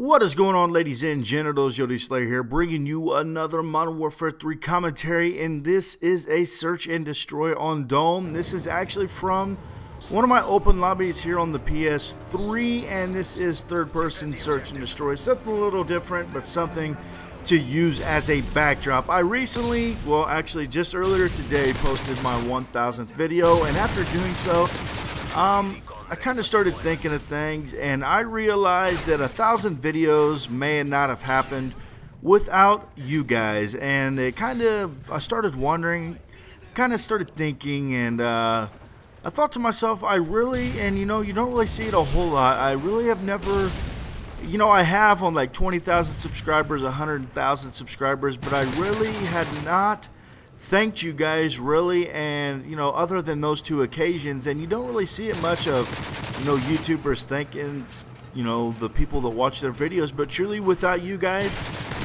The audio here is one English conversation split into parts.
What is going on, ladies and genitals? YOTESLAYA here, bringing you another Modern Warfare 3 commentary, and this is a search and destroy on Dome. This is actually from one of my open lobbies here on the PS3, and this is third-person search and destroy. Something a little different, but something to use as a backdrop. I recently, well actually just earlier today, posted my 1000th video, and after doing so, I kind of started thinking of things, and I realized that 1,000 videos may not have happened without you guys. And it I started wondering, kind of started thinking, and I thought to myself, I really, and you don't really see it a whole lot, I really have never, I have on like 20,000 subscribers, 100,000 subscribers, but I really had not thanked you guys really, and other than those two occasions. And you don't really see it much of YouTubers thanking the people that watch their videos, but truly without you guys,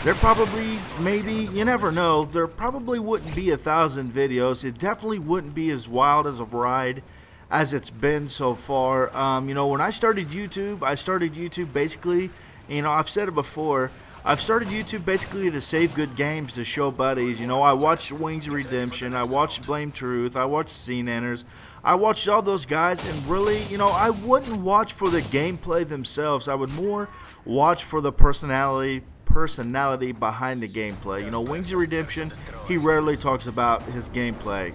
there probably, maybe, you never know, there probably wouldn't be 1,000 videos. It definitely wouldn't be as wild as a ride as it's been so far. When I started YouTube basically, I've said it before, I've started YouTube basically to save good games to show buddies. I watched Wings of Redemption, I watched Blame Truth, I watched Scene Enters, I watched all those guys, and really, I wouldn't watch for the gameplay themselves. I would more watch for the personality behind the gameplay. Wings of Redemption, he rarely talks about his gameplay.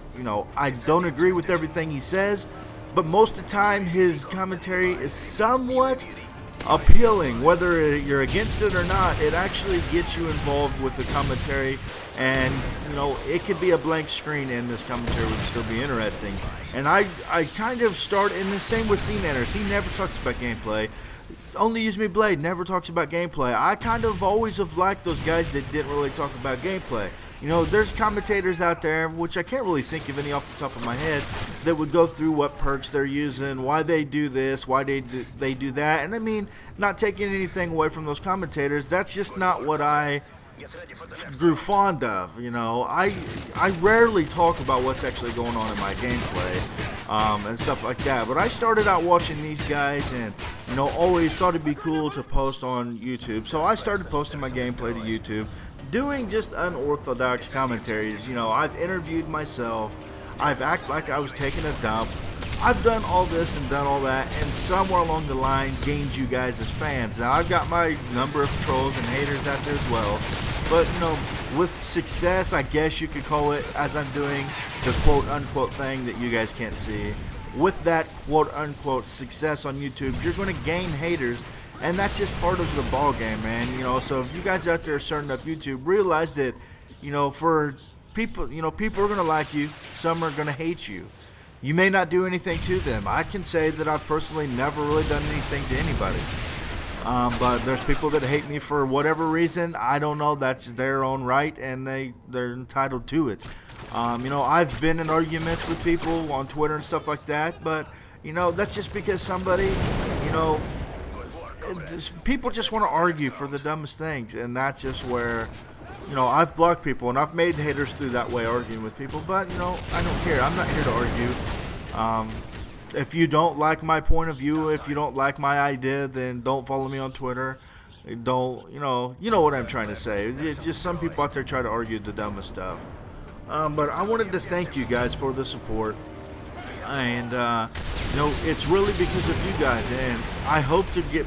I don't agree with everything he says, but most of the time his commentary is somewhat appealing. Whether you're against it or not, it actually gets you involved with the commentary, and it could be a blank screen and this commentary would still be interesting. And I kind of start in the same with Scene Enters. He never talks about gameplay. Only Use Me Blade never talks about gameplay. I kind of always have liked those guys that didn't really talk about gameplay. There's commentators out there, which I can't really think of any off the top of my head, that would go through what perks they're using, why they do this, why they do that. And I mean, not taking anything away from those commentators, that's just not what I grew fond of. I rarely talk about what's actually going on in my gameplay and stuff like that. But I started out watching these guys, and always thought it'd be cool to post on YouTube. So I started posting my gameplay to YouTube, doing just unorthodox commentaries. I've interviewed myself, I've acted like I was taking a dump, I've done all this and done all that, and somewhere along the line gained you guys as fans. Now I've got my number of trolls and haters out there as well, but with success, I guess you could call it, as I'm doing the quote unquote thing that you guys can't see. With that quote unquote success on YouTube, you're going to gain haters, and that's just part of the ball game, man. So if you guys out there are starting up YouTube, realize that for people, people are going to like you, some are going to hate you. You may not do anything to them. I can say that I've personally never really done anything to anybody. But there's people that hate me for whatever reason. I don't know. That's their own right, and they're entitled to it. I've been in arguments with people on Twitter and stuff like that, but that's just because somebody, people just want to argue for the dumbest things, and that's just where, I've blocked people, and I've made haters through that way, arguing with people. But I don't care. I'm not here to argue. If you don't like my point of view, if you don't like my idea, then don't follow me on Twitter. Don't, you know what I'm trying to say. It's just some people out there try to argue the dumbest stuff. But I wanted to thank you guys for the support, and it's really because of you guys, and I hope to get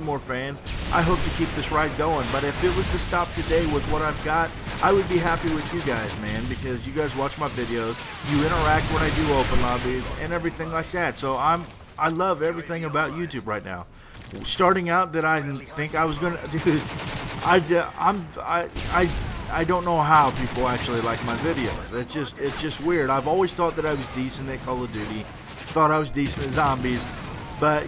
more fans. I hope to keep this ride going. But if it was to stop today with what I've got, I would be happy with you guys, man, because you guys watch my videos, you interact when I do open lobbies and everything like that. So I love everything about YouTube right now. Starting out, that I didn't think I was gonna do. I don't know how people actually like my videos. It's just weird. I've always thought that I was decent at Call of Duty, thought I was decent at zombies, but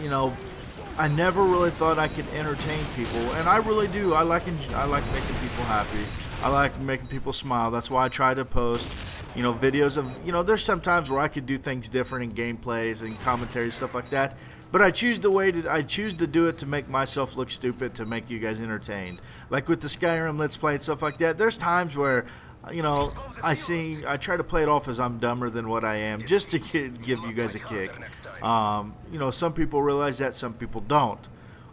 I never really thought I could entertain people, and I really do. I like making people happy. I like making people smile. That's why I try to post, videos of, there's sometimes where I could do things different in gameplays and commentaries, stuff like that. But I choose to do it to make myself look stupid, to make you guys entertained. Like with the Skyrim Let's Play and stuff like that. There's times where I try to play it off as I'm dumber than what I am, just to give you guys a kick. Some people realize that, some people don't.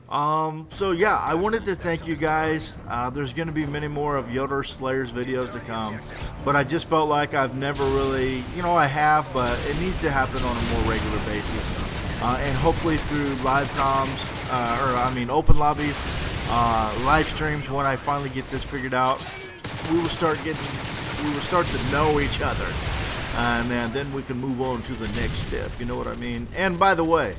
So yeah, I wanted to thank you guys. There's going to be many more of YOTESLAYA's videos to come, but I just felt like I've never really, I have, but it needs to happen on a more regular basis. And hopefully through live comms, open lobbies, live streams, when I finally get this figured out, we will start to know each other, and then we can move on to the next step. You know what I mean? And by the way,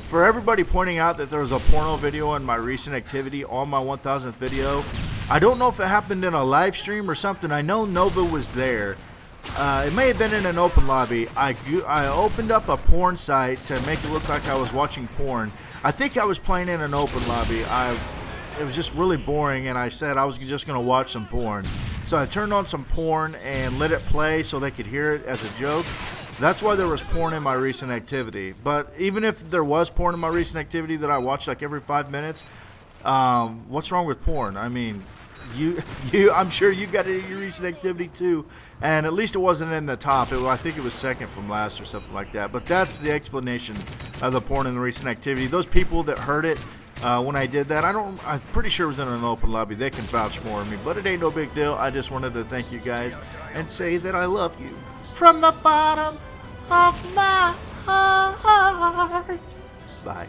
for everybody pointing out that there was a porno video in my recent activity on my 1000th video, I don't know if it happened in a live stream or something. I know Nova was there. It may have been in an open lobby. I opened up a porn site to make it look like I was watching porn. I think I was playing in an open lobby. It was just really boring, and I said I was just going to watch some porn. So I turned on some porn and let it play so they could hear it as a joke. That's why there was porn in my recent activity. But even if there was porn in my recent activity that I watched like every 5 minutes, what's wrong with porn? I mean, I'm sure you got it in your recent activity too, and at least it wasn't in the top. I think it was second from last or something like that. But that's the explanation of the porn in the recent activity. Those people that heard it when I did that, I'm pretty sure it was in an open lobby. They can vouch for me, but it ain't no big deal. I just wanted to thank you guys and say that I love you from the bottom of my heart. Bye.